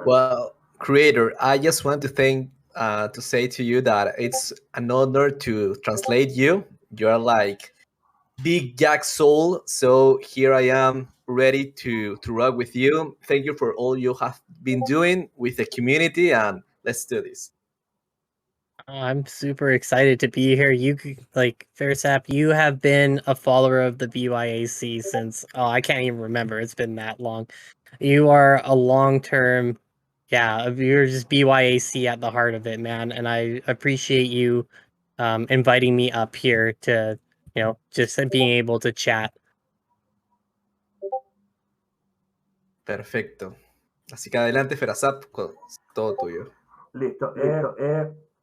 Well, creator, I just want to say to you that it's an honor to translate you. You're like Big Jack Soul, so here I am ready to rock with you. Thank you for all you have been doing with the community, and let's do this. I'm super excited to be here. Fairsap, you have been a follower of the BYAC since, I can't even remember. It's been that long. You are a long-term, you're just BYAC at the heart of it, man. And I appreciate you inviting me up here to, just being able to chat. Perfecto. Así que adelante, Ferazap, todo tuyo. Listo.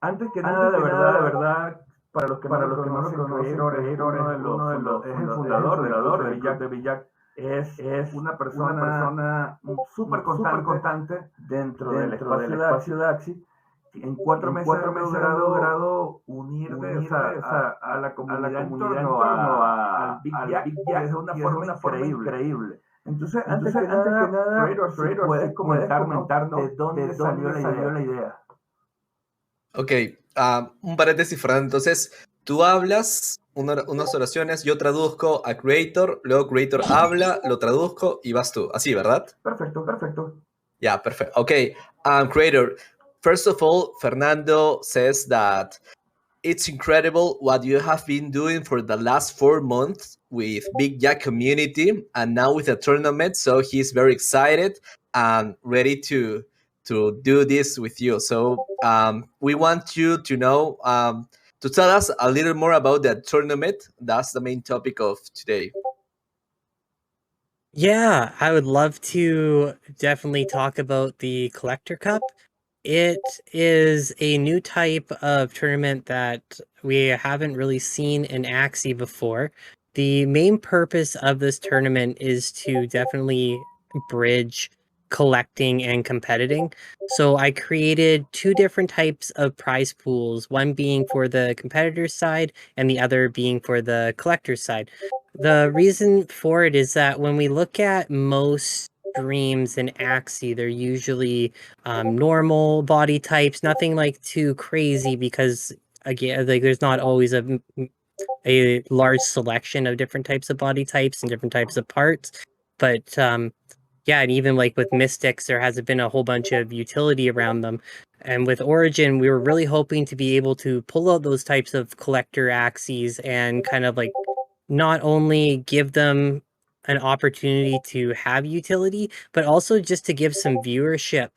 Antes que nada, la verdad, para los que no lo conocen, Creator es el fundador de Club de Big Yaks. Es una persona súper constante dentro del espacio de Axie. En 4 meses ha logrado unirme a la comunidad en torno al Big Yaks de una forma increíble. Entonces, antes que nada, Creator, ¿puedes comentarnos de dónde salió la idea? Ok, un paréntesis, Fernando. Entonces, tú hablas unas oraciones, yo traduzco a Creator, luego Creator habla, lo traduzco y vas tú. Así, ¿verdad? Perfecto. Yeah, perfect. Okay, Creator, first of all, Fernando says that it's incredible what you have been doing for the last 4 months with Big Yak community and now with the tournament. So he's very excited and ready to do this with you. So we want you to know, to tell us a little more about the tournament. That's the main topic of today. Yeah, I would love to definitely talk about the Collector Cup. It is a new type of tournament that we haven't really seen in Axie before. The main purpose of this tournament is to definitely bridge collecting and competing. So I created 2 different types of prize pools, one being for the competitor side and the other being for the collector side. The reason for it is that when we look at most dreams in Axie, they're usually normal body types, nothing like too crazy because again, like there's not always a large selection of different types of body types and different types of parts. But and even like with Mystics, there hasn't been a whole bunch of utility around them. And with Origin, we were really hoping to be able to pull out those types of collector Axies and kind of like not only give them an opportunity to have utility, but also just to give some viewership,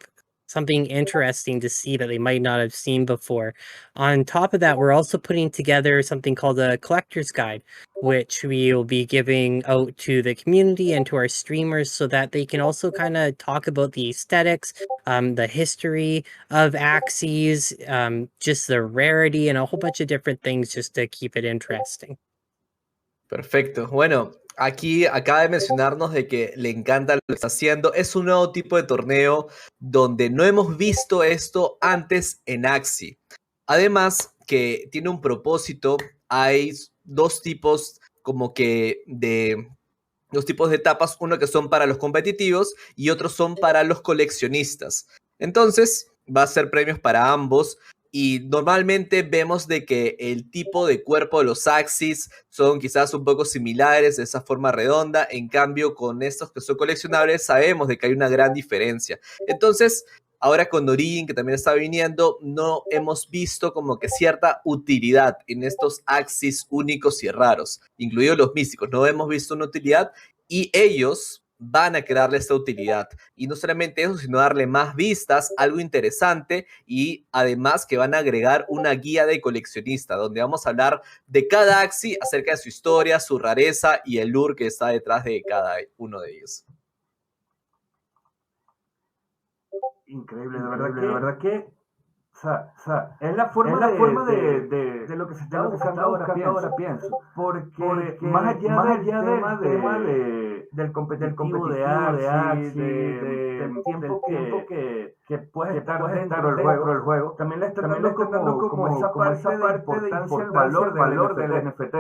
something interesting to see that they might not have seen before. On top of that, we're also putting together something called a collector's guide, which we will be giving out to the community and to our streamers so that they can also kind of talk about the aesthetics, the history of Axies, just the rarity and a whole bunch of different things just to keep it interesting. Perfecto. Bueno, aquí acaba de mencionarnos de que le encanta lo que está haciendo. Es un nuevo tipo de torneo donde no hemos visto esto antes en Axie. Además que tiene un propósito. Hay 2 tipos como que de 2 tipos de etapas, uno que son para los competitivos y otros son para los coleccionistas. Entonces, va a ser premios para ambos. Y normalmente vemos de que el tipo de cuerpo de los Axies son quizás un poco similares, de esa forma redonda. En cambio, con estos que son coleccionables, sabemos de que hay una gran diferencia. Entonces, ahora con Origin, que también está viniendo, no hemos visto como que cierta utilidad en estos Axies únicos y raros, incluidos los místicos. No hemos visto una utilidad y ellos van a crearle esta utilidad. Y no solamente eso, sino darle más vistas, algo interesante, y además que van a agregar una guía de coleccionista, donde vamos a hablar de cada Axie, acerca de su historia, su rareza y el lore que está detrás de cada uno de ellos. Increíble, de verdad que o sea, es la forma de lo que se está buscando ahora pienso. Porque más allá del tema del competitivo de Axie, del tiempo que puedes estar dentro del juego, también le están dando como esa parte de importancia, el valor del NFT.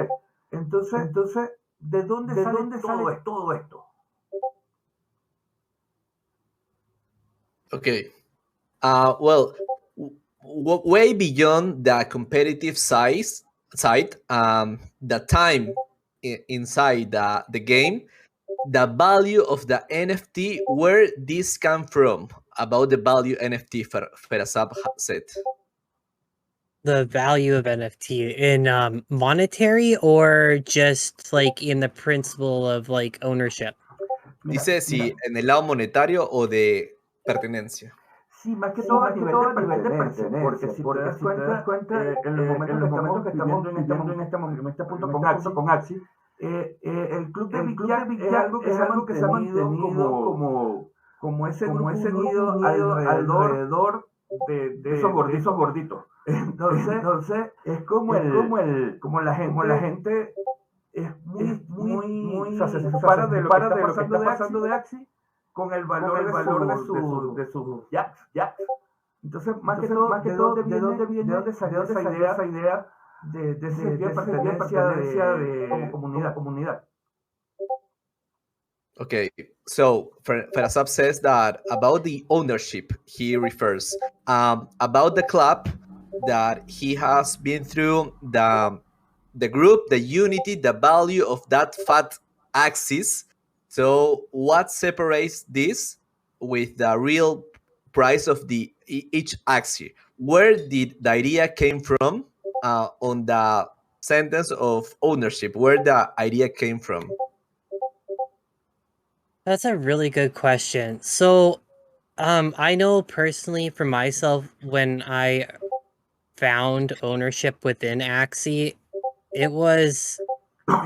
Entonces, ¿de dónde sale todo esto? Okay. Well, way beyond the competitive side, the time inside the game, the value of the NFT, where this come from, about the value NFT, Ferasab said. The value of NFT in monetary or just like in the principle of like ownership? Dice si en el lado monetario o de pertenencia. Sí, más que todo a nivel de pertenencia, porque si te das cuenta, en los momentos que estamos viviendo en este punto con Axie, el Club de Big Yaks es algo que se ha mantenido como ese grupo unido alrededor de esos gorditos. Entonces es como la gente es muy o sea, se separa de lo que está pasando de Axie con el valor de sus Yaks. Entonces, más que todo, ¿de dónde salió esa idea de ese sentido de pertenencia como comunidad? Okay, so Ferasab says that about the ownership, he refers about the club, that he has been through the group, the unity, the value of that fat axis. So what separates this with the real price of the each axis? Where did the idea came from on the sentence of ownership? Where the idea came from? That's a really good question. So, I know personally for myself, when I found ownership within Axie, it was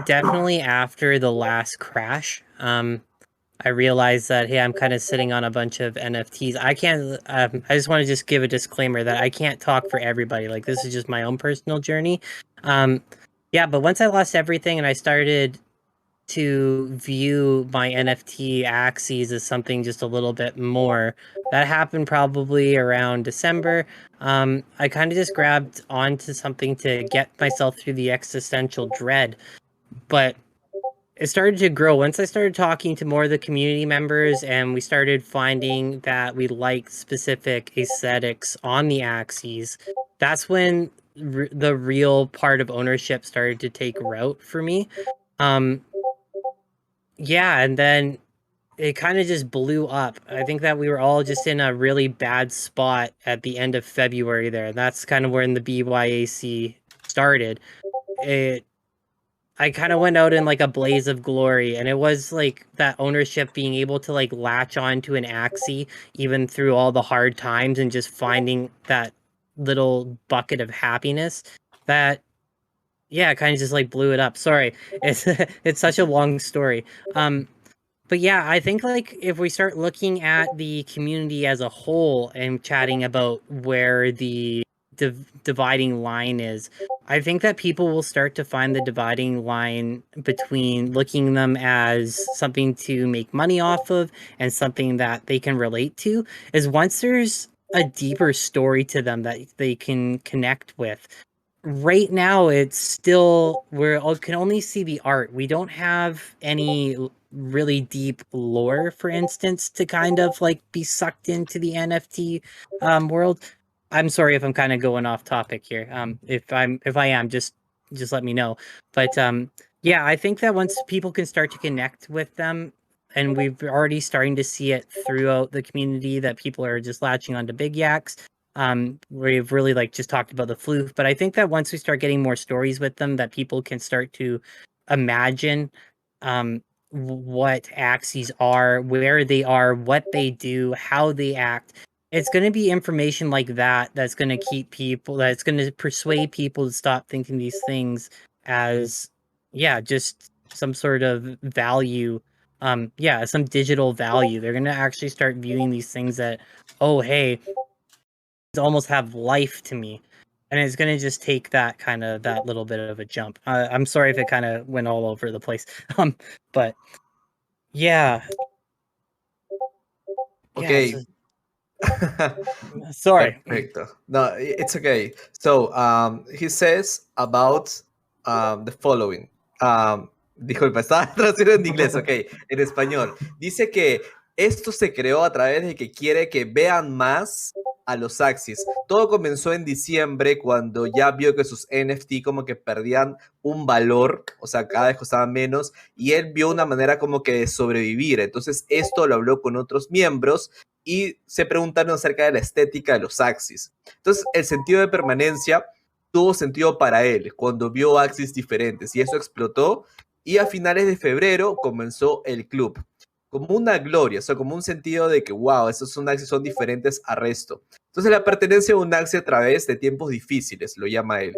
definitely after the last crash. I realized that, hey, I'm kind of sitting on a bunch of NFTs. I can't, I just want to just give a disclaimer that I can't talk for everybody. Like, this is just my own personal journey. Yeah, but once I lost everything and I started to view my NFT Axies as something just a little bit more, that happened probably around December. I kind of just grabbed onto something to get myself through the existential dread. But it started to grow once I started talking to more of the community members, and we started finding that we liked specific aesthetics on the Axies. That's when the real part of ownership started to take root for me. Yeah, and then it kind of just blew up. I think that we were all just in a really bad spot at the end of February there. That's kind of when the BYAC started. I kind of went out in like a blaze of glory, and it was like that ownership, being able to like latch on to an Axie even through all the hard times and just finding that little bucket of happiness that, yeah, kind of just like blew it up. Sorry, it's such a long story. But yeah, I think like if we start looking at the community as a whole and chatting about where the dividing line is, I think that people will start to find the dividing line between looking them as something to make money off of and something that they can relate to, is once there's a deeper story to them that they can connect with. Right now, it's still, we can only see the art. We don't have any really deep lore, for instance, to kind of like be sucked into the NFT world. I'm sorry if I'm kind of going off topic here. If I am, just let me know. But yeah, I think that once people can start to connect with them, and we've already starting to see it throughout the community, that people are just latching onto Big Yaks. We've really like just talked about the floof, but I think that once we start getting more stories with them, that people can start to imagine what Axies are, where they are, what they do, how they act. It's going to be information like that that's going to keep people, that's going to persuade people to stop thinking these things as, yeah, just some sort of value. Yeah, some digital value. They're going to actually start viewing these things that, oh, hey, almost have life to me. And it's going to just take that kind of, that little bit of a jump. I'm sorry if it kind of went all over the place. But yeah. Okay. Yeah, sorry. Perfecto. No, it's okay. So, he says about the following. Disculpa, estaba traduciendo en inglés, ok, en español. Dice que Esto se creó a través de que quiere que vean más a los Axies. Todo comenzó en diciembre cuando ya vio que sus NFT como que perdían un valor, o sea, cada vez costaban menos, y él vio una manera como que de sobrevivir. Entonces esto lo habló con otros miembros y se preguntaron acerca de la estética de los Axies. Entonces el sentido de permanencia tuvo sentido para él cuando vio Axies diferentes y eso explotó y a finales de febrero comenzó el club como una gloria, o sea, como un sentido de que, wow, esos son Axies son diferentes al resto. Entonces la pertenencia a un Axie a través de tiempos difíciles, lo llama él.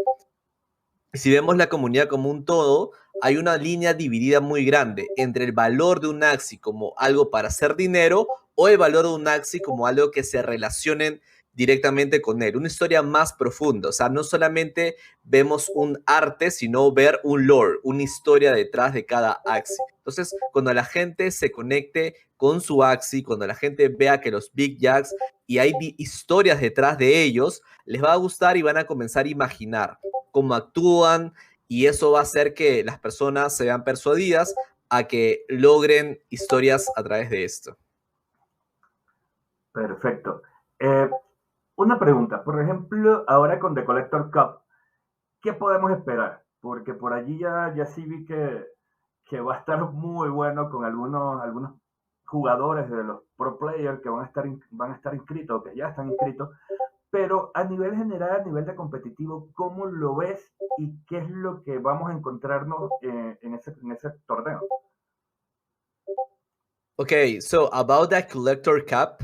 Si vemos la comunidad como un todo, hay una línea dividida muy grande entre el valor de un Axie como algo para hacer dinero o el valor de un Axie como algo que se relacionen directamente con él. Una historia más profunda, o sea, no solamente vemos un arte, sino ver un lore, una historia detrás de cada Axie. Entonces, cuando la gente se conecte con su Axie, cuando la gente vea que los Big Yaks y hay historias detrás de ellos, les va a gustar y van a comenzar a imaginar cómo actúan y eso va a hacer que las personas se vean persuadidas a que logren historias a través de esto. Perfecto. Una pregunta, por ejemplo, ahora con The Collector Cup, ¿qué podemos esperar? Porque por allí ya sí vi que va a estar muy bueno con algunos jugadores de los pro players que van a estar inscritos, o que ya están inscritos, pero a nivel general, a nivel de competitivo, ¿cómo lo ves y qué es lo que vamos a encontrarnos en ese torneo? Okay, so about that Collector Cup,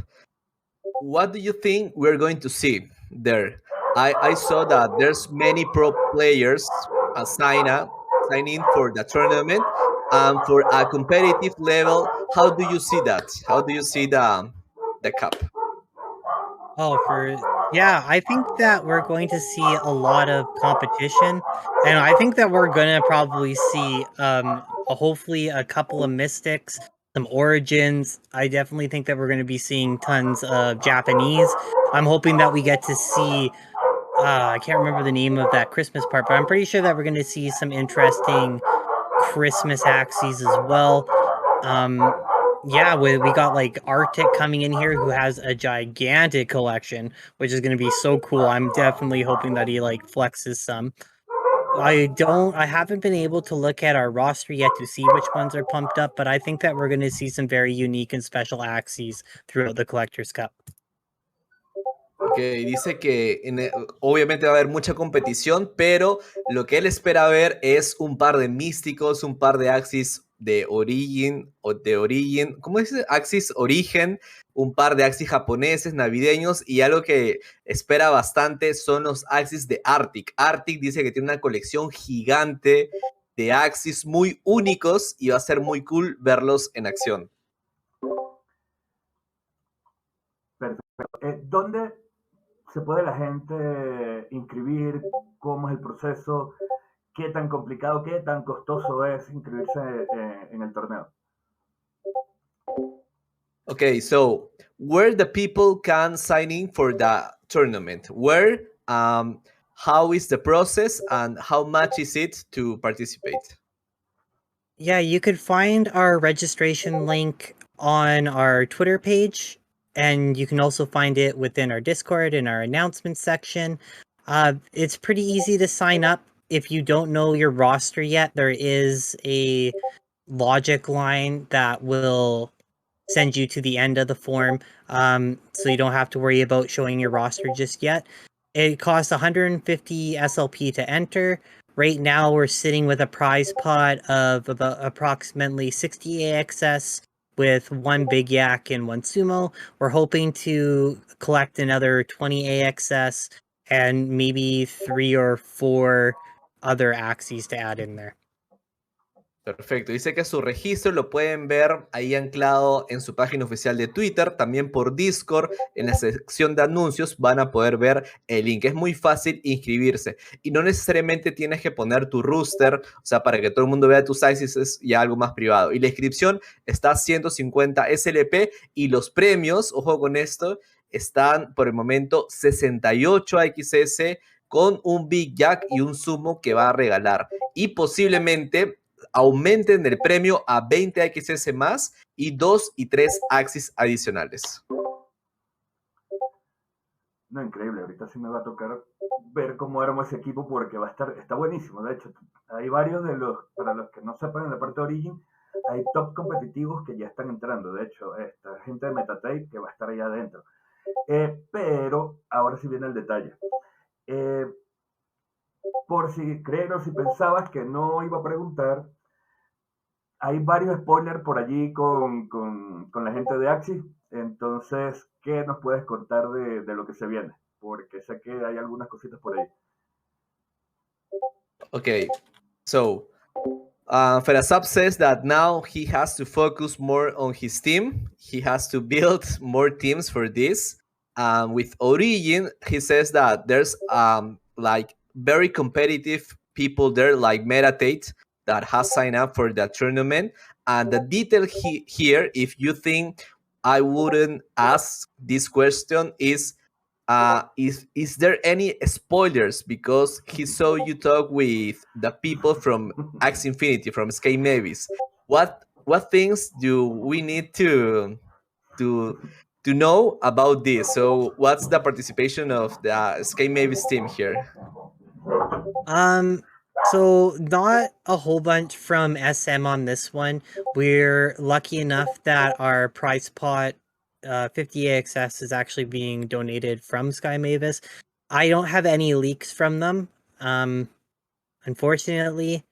what do you think we're going to see there? I saw that there's many pro players sign in for the tournament. For a competitive level, how do you see that? How do you see the cup? Yeah, I think that we're going to see a lot of competition, and I think that we're gonna probably see hopefully a couple of mystics, some origins. I definitely think that we're gonna be seeing tons of Japanese. I'm hoping that we get to see I can't remember the name of that Christmas part, but I'm pretty sure that we're gonna see some interesting Christmas Axies as well. Yeah, we got like Arctic coming in here who has a gigantic collection, which is going to be so cool. I'm definitely hoping that he like flexes some. I haven't been able to look at our roster yet to see which ones are pumped up, but I think that we're going to see some very unique and special Axies throughout the Collector's Cup. Que dice que obviamente va a haber mucha competición, pero lo que él espera ver es un par de místicos, un par de Axies de Origin, ¿cómo dice? Axies Origen, un par de Axies japoneses, navideños, y algo que espera bastante son los Axies de Arctic. Arctic dice que tiene una colección gigante de Axies muy únicos y va a ser muy cool verlos en acción. Perfecto. ¿Dónde se puede la gente inscribir? ¿Cómo es el proceso? ¿Qué tan complicado, qué tan costoso es inscribirse en el torneo? Okay, so where the people can sign in for the tournament? Where, how is the process, and how much is it to participate? Yeah, you could find our registration link on our Twitter page, and you can also find it within our Discord in our announcements section. It's pretty easy to sign up. If you don't know your roster yet, there is a logic line that will send you to the end of the form, so you don't have to worry about showing your roster just yet. It costs 150 SLP to enter. Right now, we're sitting with a prize pot of about approximately 60 AXS with 1 Big Yak and 1 Sumo. We're hoping to collect another 20 AXS and maybe 3 or 4 other Axies to add in there. Perfecto. Dice que su registro lo pueden ver ahí anclado en su página oficial de Twitter, también por Discord, en la sección de anuncios van a poder ver el link. Es muy fácil inscribirse y no necesariamente tienes que poner tu roster, o sea, para que todo el mundo vea tus Axies es ya algo más privado. Y la inscripción está a 150 SLP y los premios, ojo con esto, están por el momento 68 XS con un Big Yak y un Sumo que va a regalar. Y posiblemente aumenten el premio a 20 AXS más y 2 y 3 Axies adicionales. No, increíble. Ahorita sí me va a tocar ver cómo armo ese equipo porque está buenísimo. De hecho, hay varios para los que no sepan, en la parte de Origin, hay top competitivos que ya están entrando. De hecho, esta gente de Metatape que va a estar allá adentro. Pero ahora sí viene el detalle. Por si creen o si pensabas que no iba a preguntar, hay varios spoilers por allí con la gente de Axie. Entonces, ¿qué nos puedes contar de lo que se viene? Porque sé que hay algunas cositas por ahí. Okay, so Ferasap says that now he has to focus more on his team. He has to build more teams for this. With Origin, he says that there's like very competitive people there, like Metatate, that has signed up for the tournament. And the detail here, if you think I wouldn't ask this question, is there any spoilers? Because he saw you talk with the people from Axie Infinity, from Sky Mavis. What things do we need to know about this? So what's the participation of the Sky Mavis team here? So not a whole bunch from SM on this one. We're lucky enough that our prize pot 50 AXS is actually being donated from Sky Mavis. I don't have any leaks from them, unfortunately.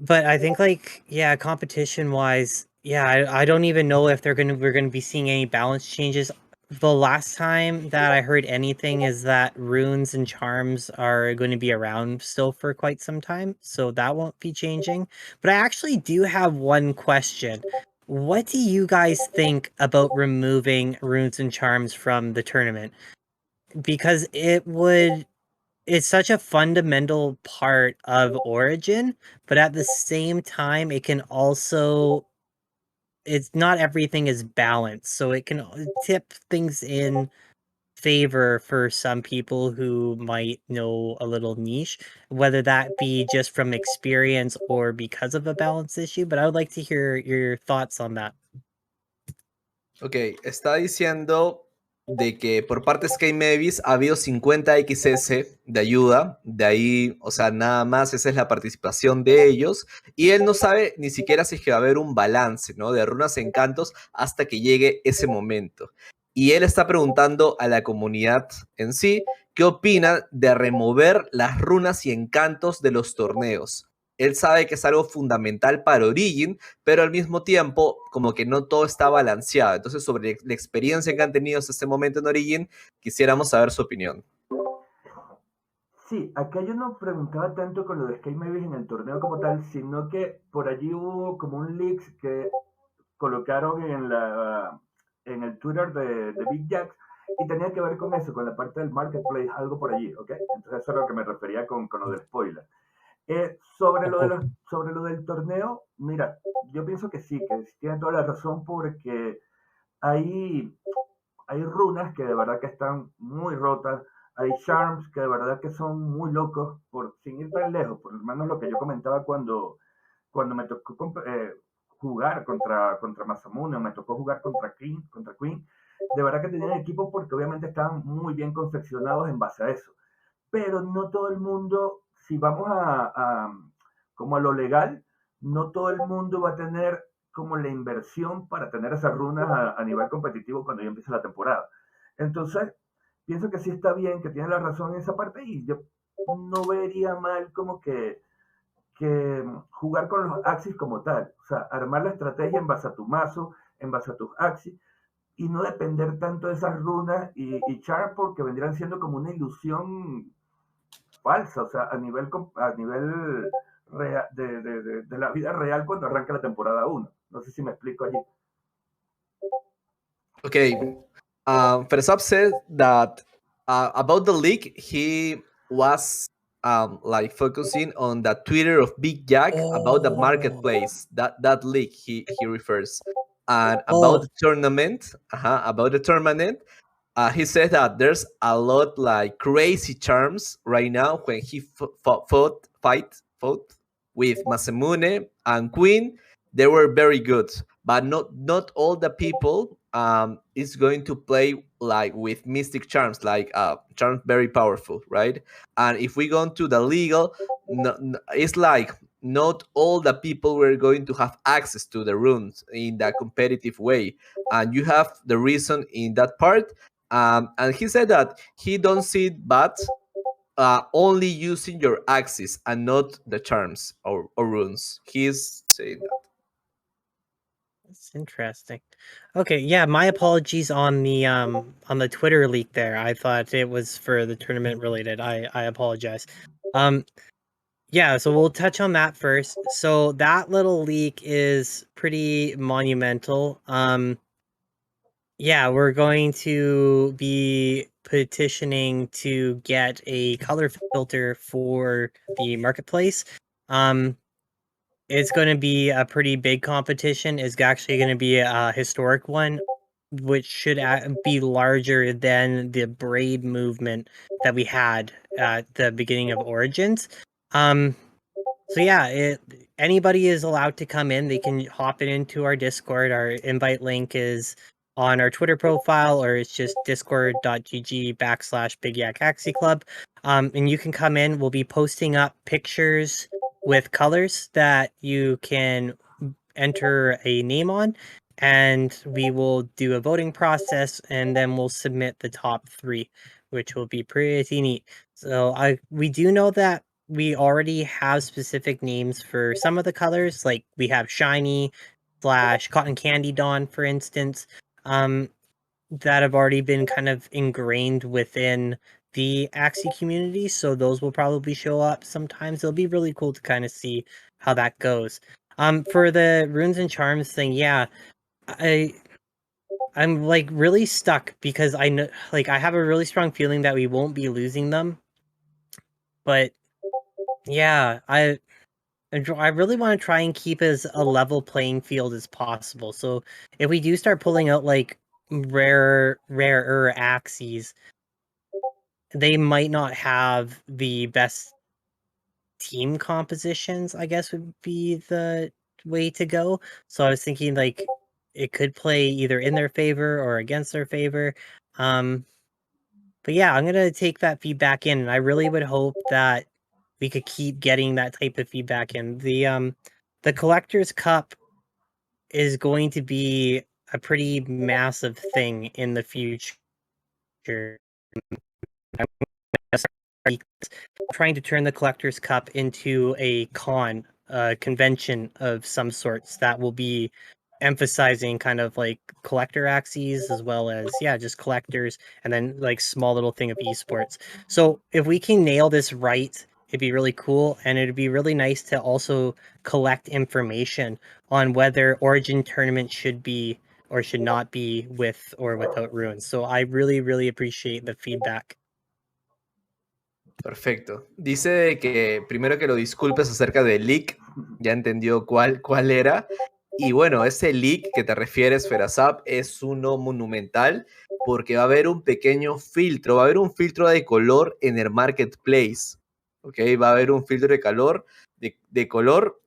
But I think, like, yeah, competition wise, yeah, I don't even know if we're gonna be seeing any balance changes. The last time that I heard anything is that runes and charms are going to be around still for quite some time, so that won't be changing. But I actually do have one question. What do you guys think about removing runes and charms from the tournament? Because it's such a fundamental part of Origin, but at the same time, it can also, it's not everything is balanced, so it can tip things in favor for some people who might know a little niche, whether that be just from experience or because of a balance issue. But I would like to hear your thoughts on that. Ok, está diciendo de que por parte de Sky Mavis ha habido 50 XS de ayuda, de ahí, o sea, nada más, esa es la participación de ellos, y él no sabe ni siquiera si es que va a haber un balance, ¿no? De runas encantos hasta que llegue ese momento. Y él está preguntando a la comunidad en sí, ¿qué opina de remover las runas y encantos de los torneos? Él sabe que es algo fundamental para Origin, pero al mismo tiempo como que no todo está balanceado. Entonces, sobre la experiencia que han tenido hasta este momento en Origin, quisiéramos saber su opinión. Sí, acá yo no preguntaba tanto con lo de Sky Mavis en el torneo como tal, sino que por allí hubo como un leak que colocaron en el Twitter de Big Yaks y tenía que ver con eso, con la parte del marketplace, algo por allí, ¿ok? Entonces eso es a lo que me refería con lo del spoiler. Sobre lo del torneo, mira, yo pienso que sí, que tiene toda la razón porque hay runas que de verdad que están muy rotas, hay charms que de verdad que son muy locos, sin ir tan lejos, por lo menos lo que yo comentaba cuando me tocó jugar contra Masamune, me tocó jugar contra Queen, de verdad que tenían equipos porque obviamente estaban muy bien confeccionados en base a eso. Pero no todo el mundo, si vamos como a lo legal, no todo el mundo va a tener como la inversión para tener esas runas a nivel competitivo cuando ya empiece la temporada. Entonces, pienso que sí está bien, que tiene la razón en esa parte y yo no vería mal como que jugar con los Axies como tal, o sea, armar la estrategia en base a tu mazo, en base a tus Axies, y no depender tanto de esas runas y char porque vendrían siendo como una ilusión falsa, o sea, a nivel real, de la vida real cuando arranca la temporada 1. No sé si me explico allí. Okay, Fersap said that about the leak, he was like focusing on the Twitter of Big Yak about the marketplace, that leak he refers. And about the tournament, he said that there's a lot like crazy charms right now when he fought with Masamune and Queen, they were very good. But not all the people is going to play like with mystic charms, like charms very powerful, right? And if we go into the legal, it's like not all the people were going to have access to the runes in that competitive way, and you have the reason in that part. And he said that he don't see it bad only using your axes and not the charms or runes. He's saying that. That's interesting. Okay, yeah, my apologies on the Twitter leak there. I thought it was for the tournament related. I apologize. Yeah, so we'll touch on that first. So that little leak is pretty monumental. Yeah, we're going to be petitioning to get a color filter for the marketplace. It's going to be a pretty big competition. It's actually going to be a historic one, which should be larger than the braid movement that we had at the beginning of Origins. So yeah, anybody is allowed to come in. They can hop it into our Discord. Our invite link is on our Twitter profile, or it's just discord.gg/Big Yak Axie Club. And you can come in. We'll be posting up pictures with colors that you can enter a name on, and we will do a voting process, and then we'll submit the top 3, which will be pretty neat. So we do know that we already have specific names for some of the colors, like we have Shiny / Cotton Candy Dawn, for instance, that have already been kind of ingrained within the Axie community, so those will probably show up sometimes. It'll be really cool to kind of see how that goes. For the runes and charms thing, yeah, I'm like really stuck because I know, like, I have a really strong feeling that we won't be losing them, but yeah, I really want to try and keep as a level playing field as possible. So if we do start pulling out like rarer Axies, they might not have the best team compositions, I guess would be the way to go. So I was thinking like it could play either in their favor or against their favor. But yeah, I'm gonna take that feedback in, and I really would hope that we could keep getting that type of feedback in. The Collector's Cup is going to be a pretty massive thing in the future. I'm trying to turn the Collector's Cup into a convention of some sorts that will be emphasizing kind of like collector Axies as well as just collectors, and then like small little thing of esports. So if we can nail this right, it'd be really cool, and it'd be really nice to also collect information on whether Origin tournament should be or should not be with or without runes. So I really appreciate the feedback. Perfecto. Dice que primero que lo disculpes acerca del leak, ya entendió cuál era. Y bueno, ese leak que te refieres, Ferazab, es uno monumental porque va a haber un pequeño filtro, va a haber un filtro de color en el marketplace. ¿Ok? Va a haber un filtro de color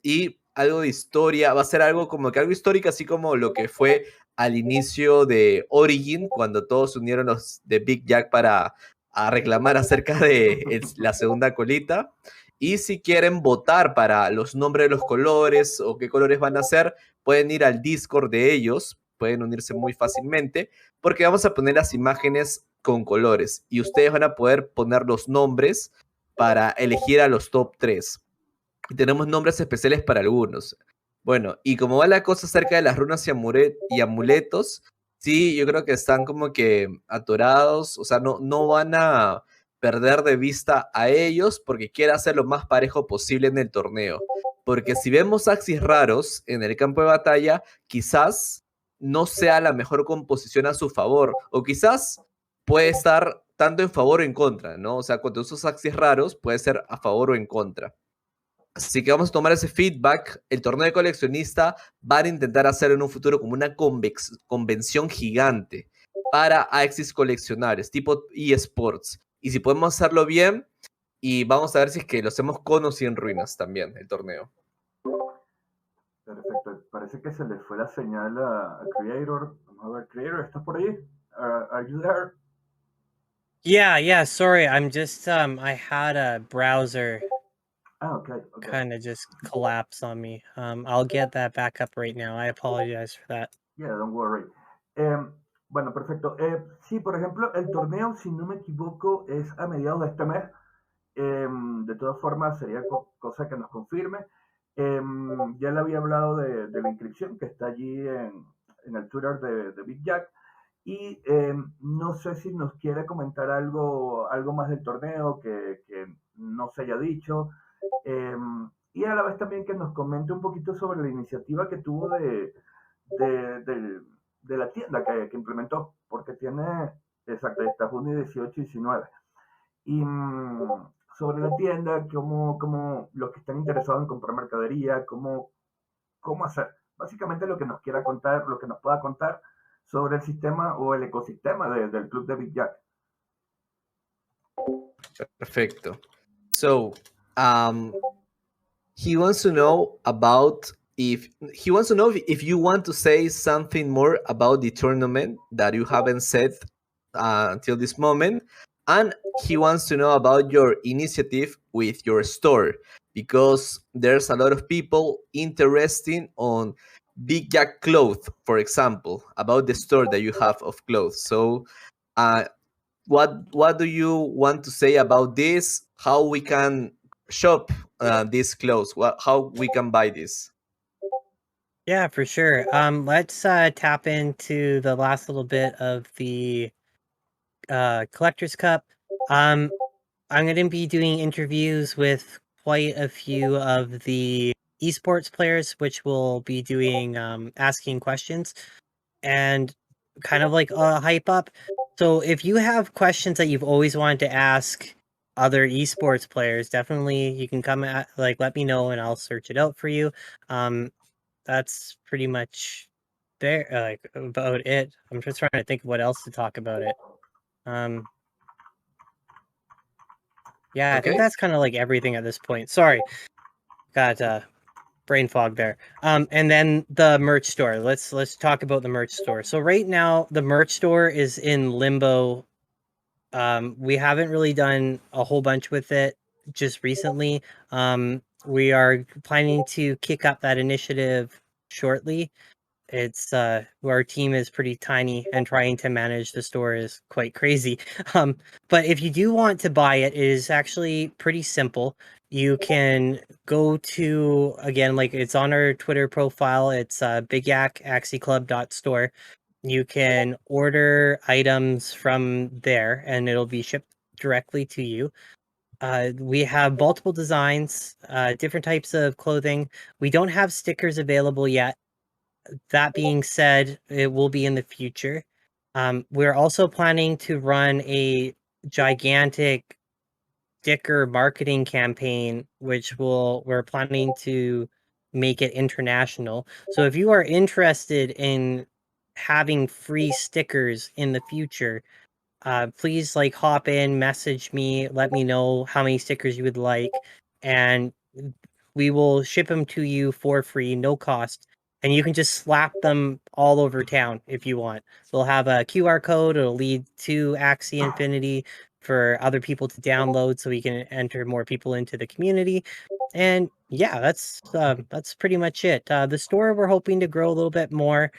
y algo de historia. Va a ser algo como que algo histórico, así como lo que fue al inicio de Origin, cuando todos se unieron los de Big Yak para a reclamar acerca de la segunda colita. Y si quieren votar para los nombres de los colores o qué colores van a ser, pueden ir al Discord de ellos, pueden unirse muy fácilmente, porque vamos a poner las imágenes con colores y ustedes van a poder poner los nombres para elegir a los top 3. Y tenemos nombres especiales para algunos. Bueno, y como va la cosa acerca de las runas y amuletos, sí, yo creo que están como que atorados, o sea, no van a perder de vista a ellos porque quiere hacer lo más parejo posible en el torneo. Porque si vemos Axies raros en el campo de batalla, quizás no sea la mejor composición a su favor, o quizás puede estar tanto en favor o en contra, ¿no? O sea, cuando usas Axies raros, puede ser a favor o en contra. Así que vamos a tomar ese feedback. El torneo de coleccionista van a intentar hacerlo en un futuro como una convención gigante para Axies coleccionables, tipo eSports. Y si podemos hacerlo bien, y vamos a ver si es que lo hacemos con o sin ruinas también, el torneo. parece que se le fue la señal a Creator. Vamos a ver, Creator, ¿estás por ahí? Are you there? Yeah, sorry, I'm just, I had a browser Okay. kind of just collapse on me. I'll get that back up right now. I apologize for that. Yeah, don't worry. Bueno, perfecto. Sí, por ejemplo, el torneo, si no me equivoco, es a mediados de este mes. De todas formas, sería cosa que nos confirme. Ya le había hablado de la inscripción que está allí en el Twitter de Big Jack. Y no sé si nos quiere comentar algo más del torneo que no se haya dicho. Y a la vez también que nos comente un poquito sobre la iniciativa que tuvo de la tienda que implementó, porque tiene, exacto, está junio 18 y 19. Y sobre la tienda, cómo los que están interesados en comprar mercadería, cómo hacer. Básicamente lo que nos quiera contar, lo que nos pueda contar sobre el sistema o el ecosistema del Club de Big Jack. Perfecto. So, he wants to know about if you want to say something more about the tournament that you haven't said until this moment, and he wants to know about your initiative with your store, because there's a lot of people interested on Big Jack clothes, for example, about the store that you have of clothes. So what do you want to say about this? How we can shop these clothes? How we can buy this? Yeah, for sure. Let's tap into the last little bit of the Collector's Cup. I'm going to be doing interviews with quite a few of the esports players, which will be doing asking questions and kind of like a hype up. So if you have questions that you've always wanted to ask other esports players, definitely you can come at let me know and I'll search it out for you. That's pretty much there about it. I'm just trying to think of what else to talk about it. Yeah, I think that's kind of like everything at this point. Sorry, got brain fog there. And then the merch store. Let's talk about the merch store. So right now the merch store is in limbo. We haven't really done a whole bunch with it just recently. We are planning to kick up that initiative shortly. It's our team is pretty tiny and trying to manage the store is quite crazy. But if you do want to buy it, it is actually pretty simple. You can go to, again, like it's on our Twitter profile. It's bigyak.axieclub.store. You can order items from there and it'll be shipped directly to you. We have multiple designs, different types of clothing. We don't have stickers available yet. That being said, it will be in the future. We're also planning to run a gigantic sticker marketing campaign, which we're planning to make it international. So if you are interested in having free stickers in the future, please hop in, message me, let me know how many stickers you would like, and we will ship them to you for free, no cost. And you can just slap them all over town if you want. We'll have a QR code. It'll lead to Axie Infinity for other people to download so we can enter more people into the community. And yeah, that's pretty much it. The store, we're hoping to grow a little bit more.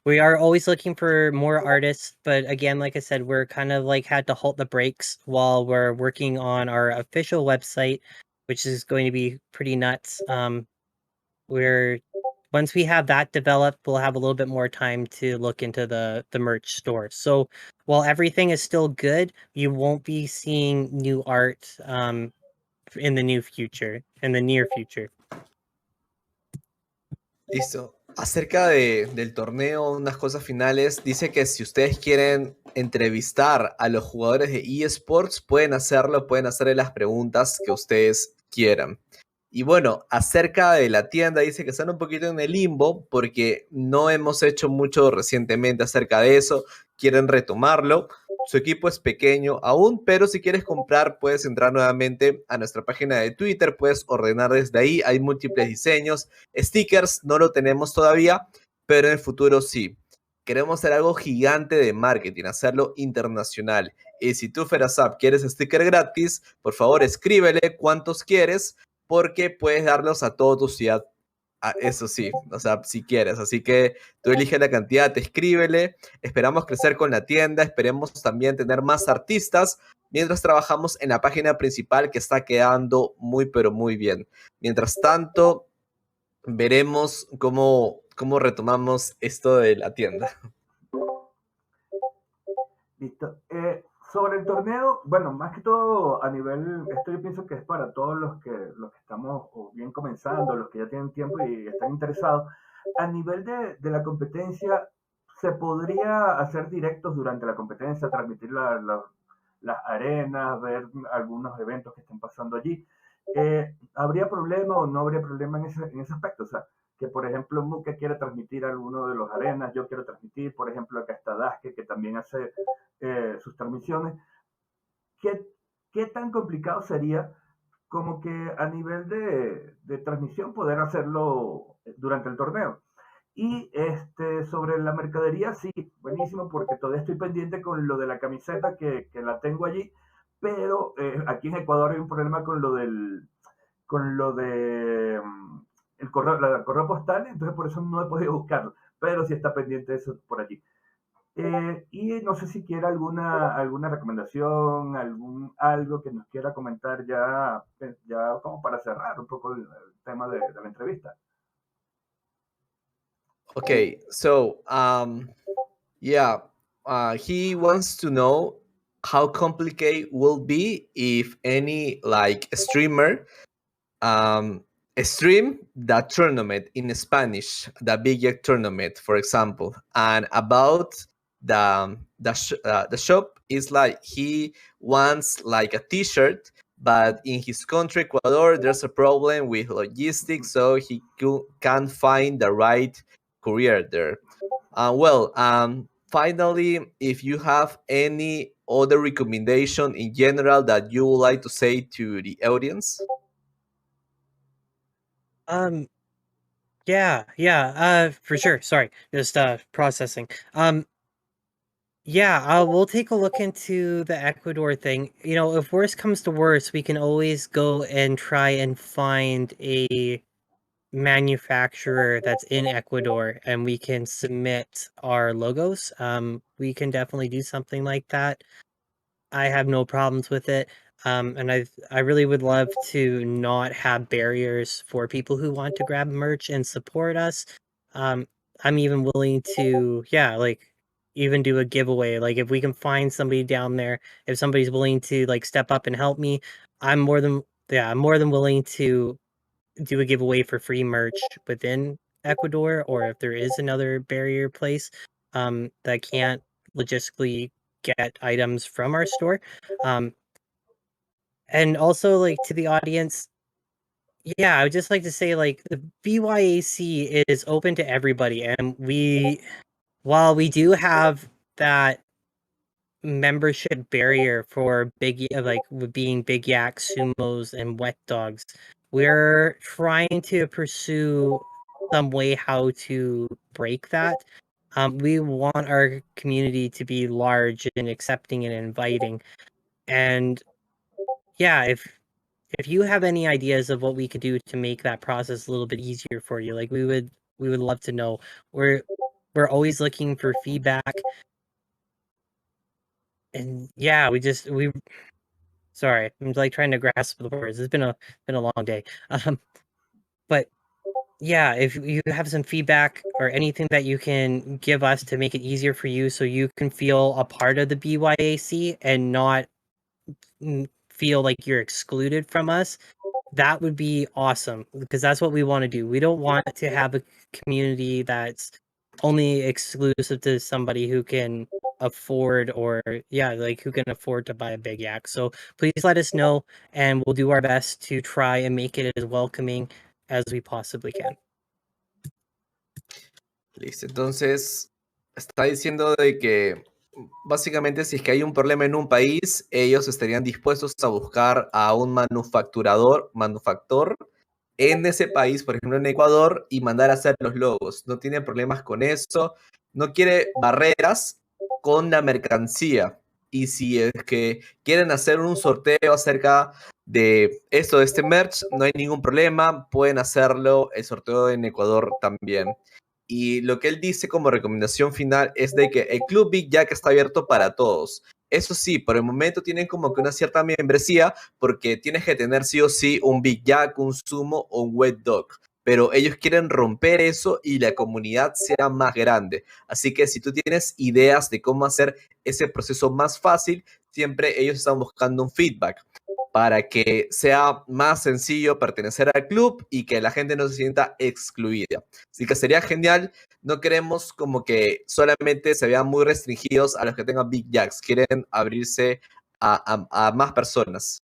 We are always looking for more artists, but again, like I said, we're kind of had to halt the brakes while we're working on our official website, which is going to be pretty nuts. Once we have that developed, we'll have a little bit more time to look into the merch store. So while everything is still good, you won't be seeing new art in the near future. Listo. Acerca del torneo, unas cosas finales, dice que si ustedes quieren entrevistar a los jugadores de eSports, pueden hacerlo, pueden hacerle las preguntas que ustedes quieran. Y bueno, acerca de la tienda, dice que están un poquito en el limbo porque no hemos hecho mucho recientemente acerca de eso, quieren retomarlo, su equipo es pequeño aún, pero si quieres comprar, puedes entrar nuevamente a nuestra página de Twitter, puedes ordenar desde ahí, hay múltiples diseños, stickers, no lo tenemos todavía, pero en el futuro sí. Queremos hacer algo gigante de marketing, hacerlo internacional. Y si tú, Ferasap, quieres sticker gratis, por favor escríbele cuántos quieres, porque puedes darlos a toda tu ciudad. Eso sí, o sea, si quieres. Así que tú eliges la cantidad, escríbele. Esperamos crecer con la tienda, esperemos también tener más artistas mientras trabajamos en la página principal que está quedando muy, pero muy bien. Mientras tanto, veremos cómo retomamos esto de la tienda. Listo. Sobre el torneo, bueno, más que todo a nivel, esto yo pienso que es para todos los que estamos o bien comenzando, los que ya tienen tiempo y están interesados. A nivel de la competencia, se podría hacer directos durante la competencia, transmitir las arenas, ver algunos eventos que estén pasando allí. ¿Habría problema o no habría problema en ese aspecto? O sea, que por ejemplo Muke quiere transmitir alguno de los arenas, yo quiero transmitir, por ejemplo, acá está Daske, que también hace sus transmisiones. ¿Qué, ¿Qué tan complicado sería como que a nivel de transmisión poder hacerlo durante el torneo? Y sobre la mercadería, sí, buenísimo, porque todavía estoy pendiente con lo de la camiseta que la tengo allí, pero aquí en Ecuador hay un problema con lo de el correo postal, entonces por eso no he podido buscarlo, pero sí está pendiente eso por allí. Y no sé si quiera alguna recomendación, algo que nos quiera comentar ya como para cerrar un poco el tema de la entrevista. Okay, so yeah, he wants to know how complicated will be if any like streamer stream that tournament in Spanish, the Big Yak tournament, for example, and about the shop is like he wants like a T-shirt, but in his country, Ecuador, there's a problem with logistics, so he can't find the right courier there. Finally, if you have any other recommendation in general that you would like to say to the audience. Yeah, for sure. Sorry, just processing. Yeah, we'll take a look into the Ecuador thing. You know, if worst comes to worst, we can always go and try and find a manufacturer that's in Ecuador and we can submit our logos. We can definitely do something like that. I have no problems with it. And I really would love to not have barriers for people who want to grab merch and support us. I'm even willing to, yeah, like even do a giveaway. Like if we can find somebody down there, if somebody's willing to like step up and help me, I'm more than willing to do a giveaway for free merch within Ecuador, or if there is another barrier place that can't logistically get items from our store. And also like to the audience, yeah, I would just like to say like the BYAC is open to everybody, and while we do have that membership barrier for being Big Yaks, sumos, and wet dogs, we're trying to pursue some way how to break that. We want our community to be large and accepting and inviting. And yeah, if you have any ideas of what we could do to make that process a little bit easier for you, like we would love to know. We're always looking for feedback. And yeah, sorry, I'm like trying to grasp the words. It's been a long day. But yeah, if you have some feedback or anything that you can give us to make it easier for you so you can feel a part of the BYAC and not feel like you're excluded from us, that would be awesome, because that's what we want to do. We don't want to have a community that's only exclusive to somebody who can afford who can afford to buy a Big Yak. So please let us know and we'll do our best to try and make it as welcoming as we possibly can. Listo, entonces está diciendo de que Básicamente, si es que hay un problema en un país, ellos estarían dispuestos a buscar a un manufactor en ese país, por ejemplo en Ecuador, y mandar a hacer los logos. No tiene problemas con eso, no quiere barreras con la mercancía. Y si es que quieren hacer un sorteo acerca de esto, de este merch, no hay ningún problema, pueden hacerlo, el sorteo en Ecuador también. Y lo que él dice como recomendación final es de que el Club Big Yak está abierto para todos. Eso sí, por el momento tienen como que una cierta membresía porque tienes que tener sí o sí un Big Yak, un Sumo o un Wet Dog. Pero ellos quieren romper eso y la comunidad sea más grande. Así que si tú tienes ideas de cómo hacer ese proceso más fácil, siempre ellos están buscando un feedback para que sea más sencillo pertenecer al club y que la gente no se sienta excluida. Así que sería genial. No queremos como que solamente se vean muy restringidos a los que tengan Big Yaks. Quieren abrirse a más personas.